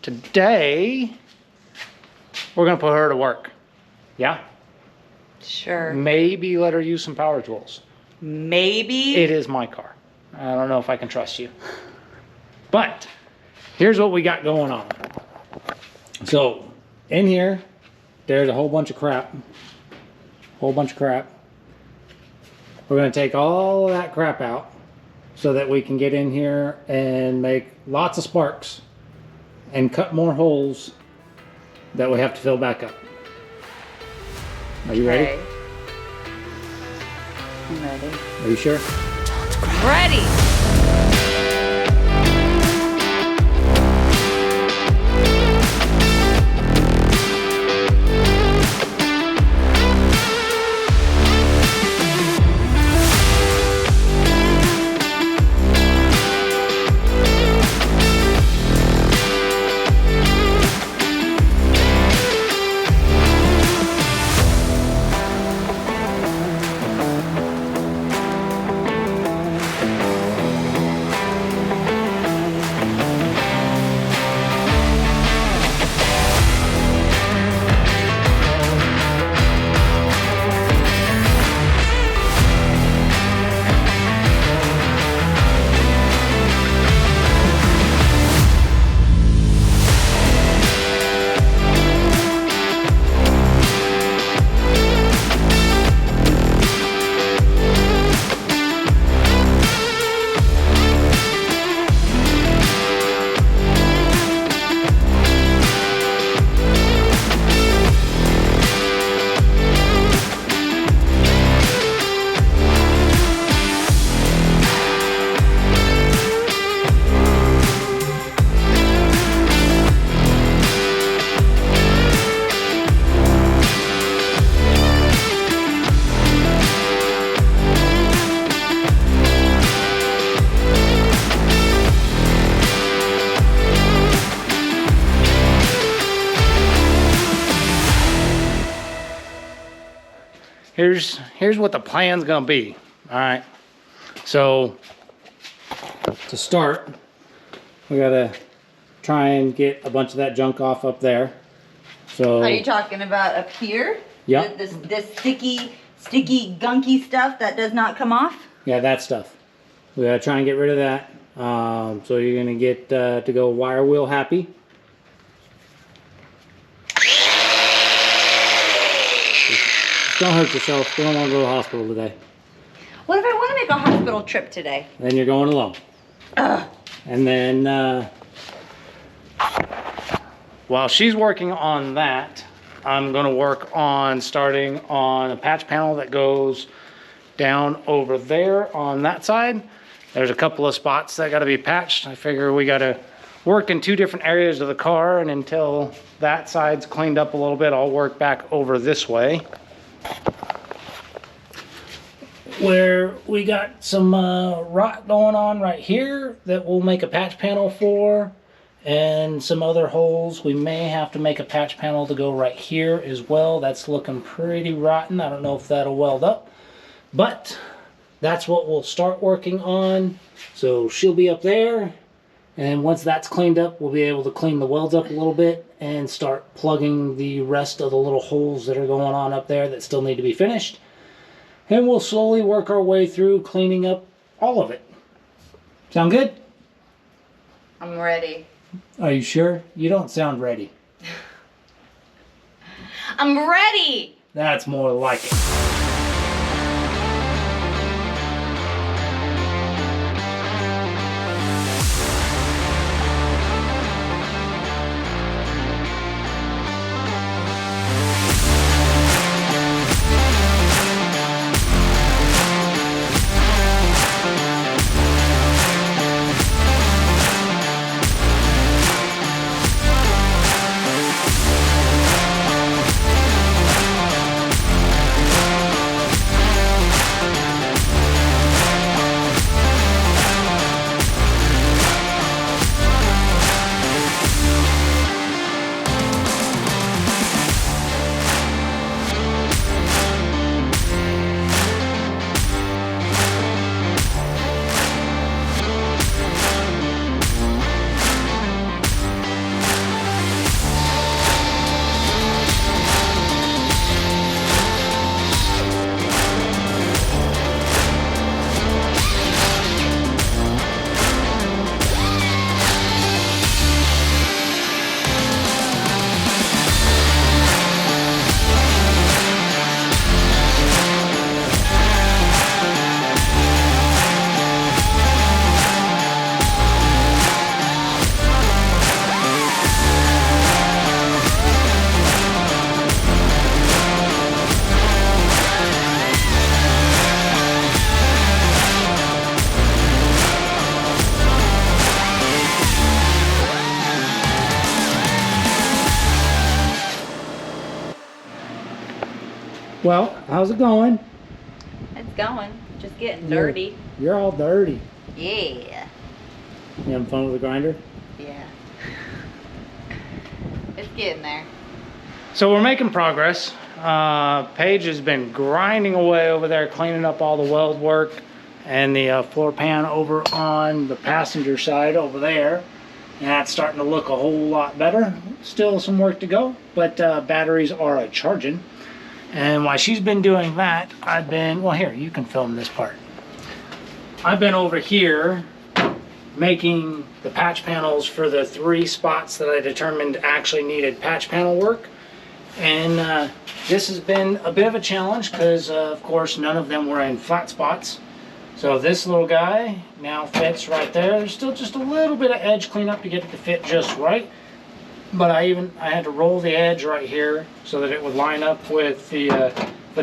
today we're gonna put her to work. Yeah? Sure. Maybe let her use some power tools. Maybe. It is my car. I don't know if I can trust you. But here's what we got going on. So in here, there's a whole bunch of crap. We're gonna take all of that crap out so that we can get in here and make lots of sparks and cut more holes that we have to fill back up. Are you ready? I'm ready. Are you sure? Ready. Here's what the plan's gonna be. All right. So to start, we gotta try and get a bunch of that junk off up there. So Are you talking about up here? Yeah. This sticky, gunky stuff that does not come off? Yeah, that stuff. We gotta try and get rid of that. So you're gonna get to go wire wheel happy. Don't hurt yourself. We don't want to go to the hospital today. What if I want to make a hospital trip today? Then you're going alone. Ugh. And then while she's working on that, I'm going to work on starting on a patch panel that goes down over there on that side. There's a couple of spots that got to be patched. I figure we got to work in two different areas of the car, and until that side's cleaned up a little bit, I'll work back over this way, where we got some rot going on right here that we'll make a patch panel for, and some other holes. We may have to make a patch panel to go right here as well. That's looking pretty rotten. I don't know if that'll weld up, but that's what we'll start working on. So she'll be up there, and once that's cleaned up, we'll be able to clean the welds up a little bit and start plugging the rest of the little holes that are going on up there that still need to be finished. And we'll slowly work our way through cleaning up all of it. Sound good? I'm ready. Are you sure? You don't sound ready. I'm ready! That's more like it. Well, how's it going? It's going. Just getting dirty. You're all dirty. Yeah. You having fun with the grinder? Yeah. It's getting there. So we're making progress. Paige has been grinding away over there, cleaning up all the weld work and the floor pan over on the passenger side over there. And that's starting to look a whole lot better. Still some work to go, but batteries are a-charging. And while she's been doing that, I've been, well, here, you can film this part. I've been over here making the patch panels for the 3 spots that I determined actually needed patch panel work. And this has been a bit of a challenge because, of course, none of them were in flat spots. So this little guy now fits right there. There's still just a little bit of edge cleanup to get it to fit just right. But I had to roll the edge right here so that it would line up with the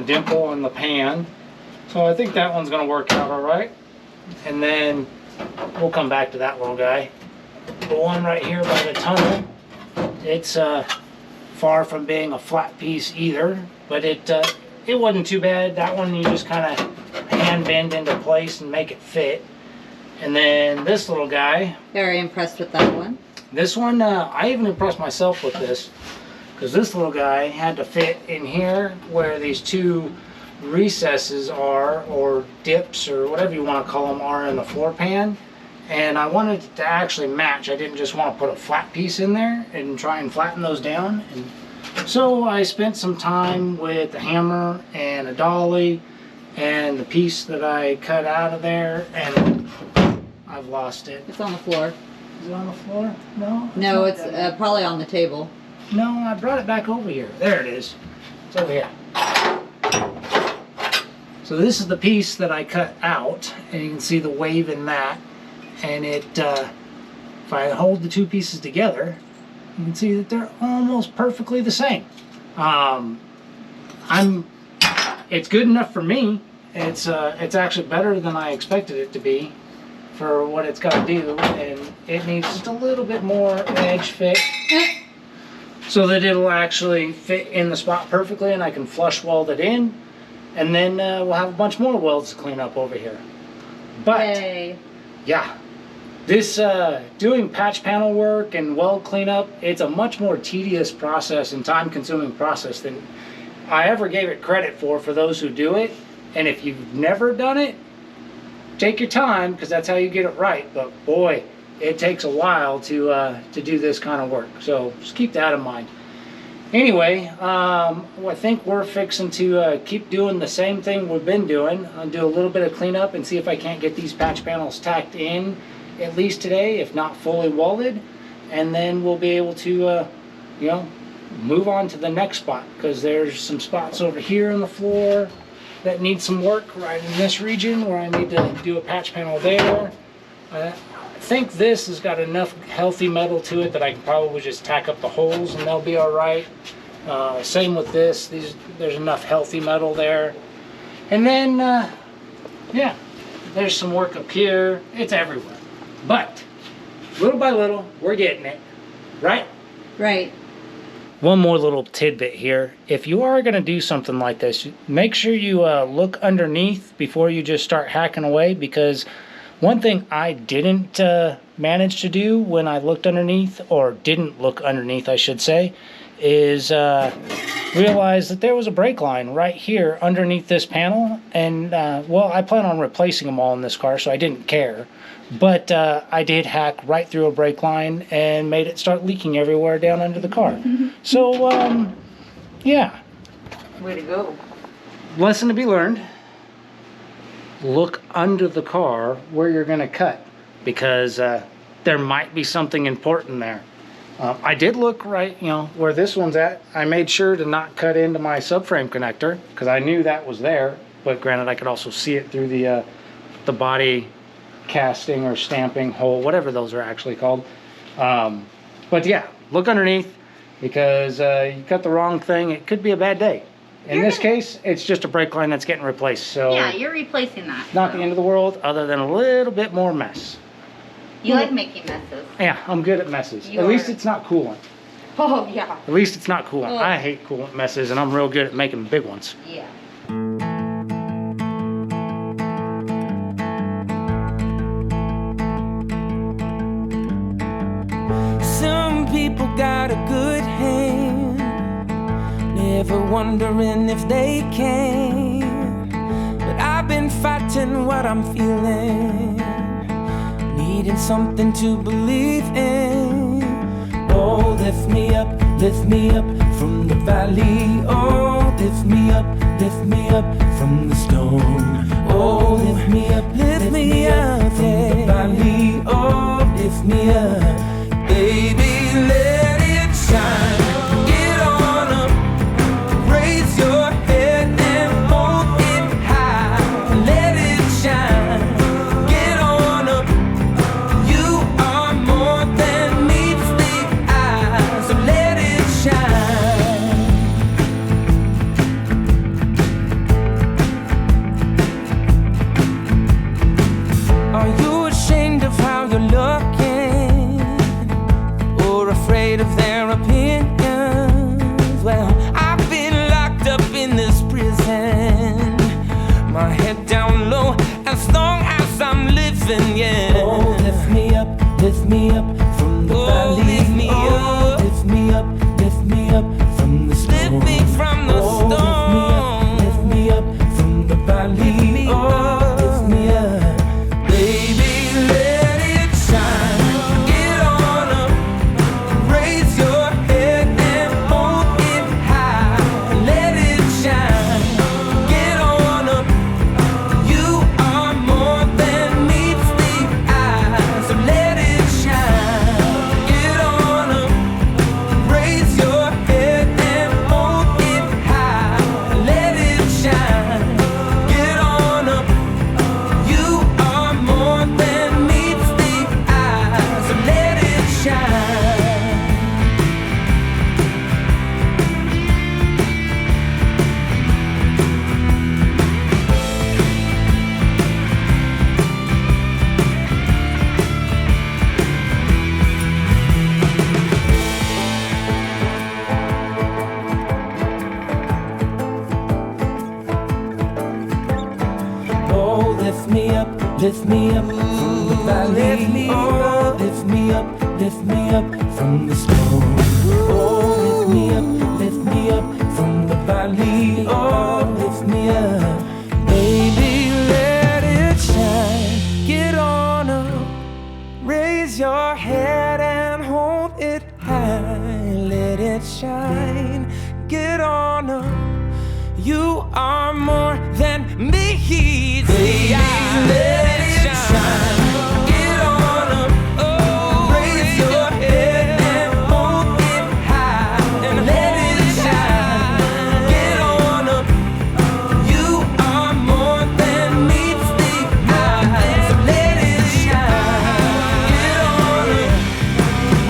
dimple in the pan. So I think that one's going to work out all right. And then we'll come back to that little guy. The one right here by the tunnel, it's far from being a flat piece either, but it wasn't too bad. That one you just kind of hand bend into place and make it fit. And then this little guy. Very impressed with that one. This one, I even impressed myself with this, because this little guy had to fit in here where these 2 recesses are, or dips, or whatever you want to call them, are in the floor pan. And I wanted it to actually match. I didn't just want to put a flat piece in there and try and flatten those down. And so I spent some time with a hammer and a dolly and the piece that I cut out of there, and I've lost it. It's on the floor. Is it on the floor? No? No, it's probably on the table. No, I brought it back over here. There it is. It's over here. So this is the piece that I cut out, and you can see the wave in that. And it, if I hold the 2 pieces together, you can see that they're almost perfectly the same. It's good enough for me. It's actually better than I expected it to be for what it's got to do, and it needs just a little bit more edge fit so that it'll actually fit in the spot perfectly, and I can flush weld it in, and then we'll have a bunch more welds to clean up over here. But Yay. yeah, this doing patch panel work and weld cleanup, it's a much more tedious process and time-consuming process than I ever gave it credit for those who do it. And if you've never done it, take your time, because that's how you get it right. But boy, it takes a while to do this kind of work. So just keep that in mind. Anyway, I think we're fixing to keep doing the same thing we've been doing. I'll do a little bit of cleanup and see if I can't get these patch panels tacked in at least today, if not fully welded. And then we'll be able to, move on to the next spot, because there's some spots over here on the floor that need some work right in this region where I need to do a patch panel there. I think this has got enough healthy metal to it that I can probably just tack up the holes and they'll be all right. Same with this. There's enough healthy metal there. And then, yeah, there's some work up here. It's everywhere. But little by little, we're getting it. Right? Right. One more little tidbit here. If you are going to do something like this, make sure you look underneath before you just start hacking away, because one thing I didn't manage to do when I looked underneath, or didn't look underneath I should say, is realize that there was a brake line right here underneath this panel. And well, I plan on replacing them all in this car, so I didn't care. But I did hack right through a brake line and made it start leaking everywhere down under the car. So, yeah. Way to go. Lesson to be learned. Look under the car where you're going to cut, because there might be something important there. I did look right, where this one's at. I made sure to not cut into my subframe connector, because I knew that was there. But granted, I could also see it through the body casting or stamping hole, whatever those are actually called. But yeah, look underneath, because you cut the wrong thing, it could be a bad day. In this case, it's just a brake line that's getting replaced. So yeah, you're replacing that. Not the end of the world, other than a little bit more mess. You like making messes. Yeah, I'm good at messes. You at least are. it's not coolant. Oh, yeah. At least it's not coolant. Oh. I hate coolant messes, and I'm real good at making big ones. Yeah. Some people got a good hand, never wondering if they can. But I've been fighting what I'm feeling, needing something to believe in. Oh, lift me up from the valley. Oh, lift me up from the storm. Oh, lift me up from the valley. Oh, lift me up. Baby, let it shine. Get on up, raise your head and hold it high. Let it shine. Get on up. You are more than meets the eye. So let it shine. Are you ashamed of how you're looking? Or afraid of their opinions? Well, I've been locked up in this prison, my head down low, as long as I'm living, yeah. Oh, lift me up from the valley. Lift me up, lift me up from the storm. Lift me from the storm. Lift me up from the valley. Oh, lift me up. Baby, let it shine. Get on up, raise your head and hold it high. Let it shine. Get on up. You are more than meets the eye. So let it shine. Get on up, raise your head and hold it high. Let it shine. Get on up. You are more than meets the eye. So let it shine. Oh, lift me up from the valley. Oh, lift me up from the storm. Oh, lift me up from the valley. Oh, lift me up. Baby, let it shine. Get on up, raise your head and hold it high. Let it shine. Get on up. You are more than me. Baby, let it shine. Get on up. Oh, raise your head and hold it high. And let it shine. Get on up. You are more than meets the eye. So let it shine. Get on up.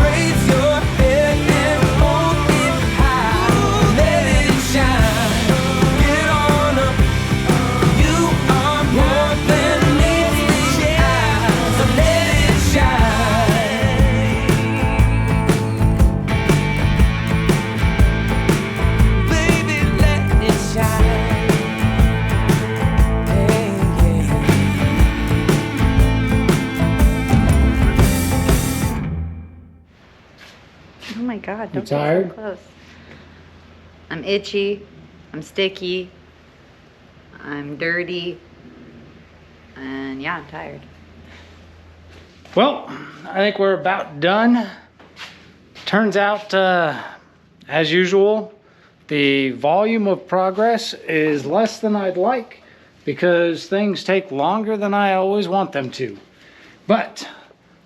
Raise your head and hold it high. Let it shine. Get on up. You are more than meets the eye. So let it shine. Baby, let it shine. Hey, yeah. Oh my God, don't tired? get so close. I'm itchy, I'm sticky, I'm dirty, and yeah, I'm tired. Well, I think we're about done. Turns out, as usual, the volume of progress is less than I'd like because things take longer than I always want them to. But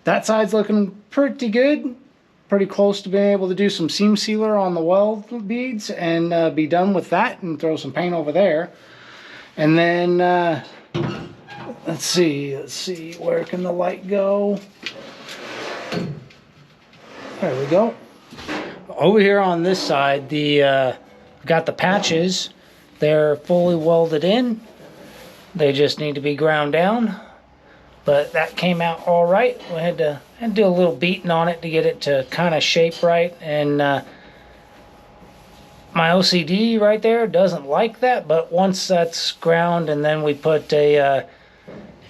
that side's looking pretty good. Pretty close to being able to do some seam sealer on the weld beads and be done with that and throw some paint over there. And then, let's see, where can the light go? There we go. Over here on this side, got the patches. They're fully welded in. They just need to be ground down. But that came out all right. We had and do a little beating on it to get it to kind of shape right. And my OCD right there doesn't like that, but once that's ground and then we put an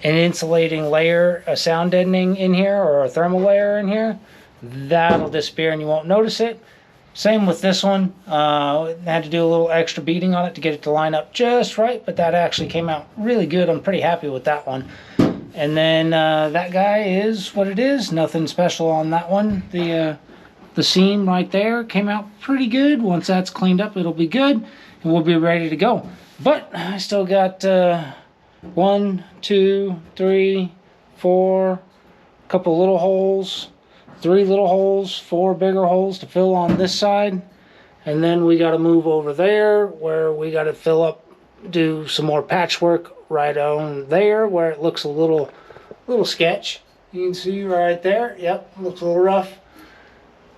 insulating layer, a sound deadening in here, or a thermal layer in here, that'll disappear and you won't notice it. Same with this one. Had to do a little extra beating on it to get it to line up just right, but that actually came out really good. I'm pretty happy with that one. And then that guy is what it is. Nothing special on that one. The seam right there came out pretty good. Once that's cleaned up, it'll be good, and we'll be ready to go. But I still got 1, 2, 3, 4, a couple little holes, 3 little holes, 4 bigger holes to fill on this side. And then we got to move over there where we got to fill up, do some more patchwork right on there where it looks a little sketch. You can see right there. Yep, looks a little rough.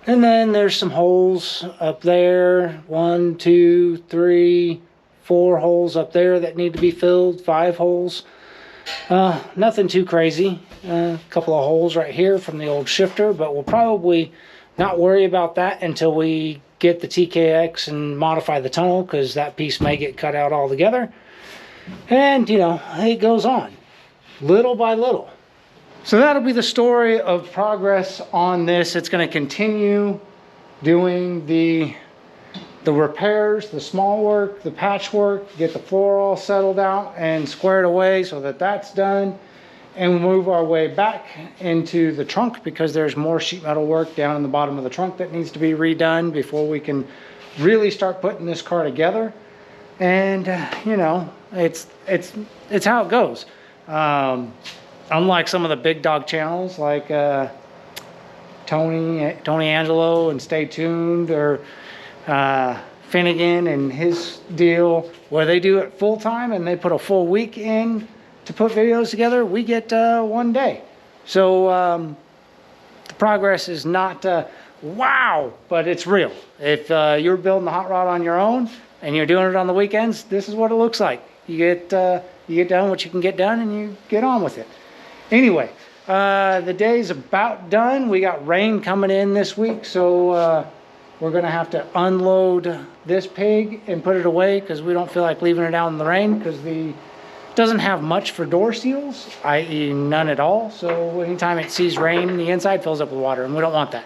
And then there's some holes up there. 1, 2, 3, 4 holes up there that need to be filled. 5 holes. Nothing too crazy. A couple of holes right here from the old shifter, but we'll probably not worry about that until we get the TKX and modify the tunnel, because that piece may get cut out altogether. And, you know, it goes on little by little. So that'll be the story of progress on this. It's going to continue doing the repairs, the small work, the patchwork, get the floor all settled out and squared away so that that's done. And we'll move our way back into the trunk, because there's more sheet metal work down in the bottom of the trunk that needs to be redone before we can really start putting this car together. And you know, it's how it goes. Unlike some of the big dog channels like Tony Angelo and Stay Tuned, or Finnegan and his deal, where they do it full time and they put a full week in to put videos together, we get 1 day. So the progress is not wow, but it's real. If you're building the hot rod on your own and you're doing it on the weekends, this is what it looks like. You get done what you can get done and you get on with it. Anyway, the day's about done. We got rain coming in this week, so we're gonna have to unload this pig and put it away, because we don't feel like leaving it out in the rain, because the doesn't have much for door seals, i.e. none at all. So anytime it sees rain, the inside fills up with water, and we don't want that.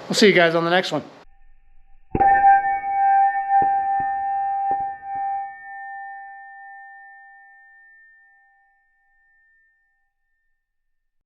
We'll see you guys on the next one.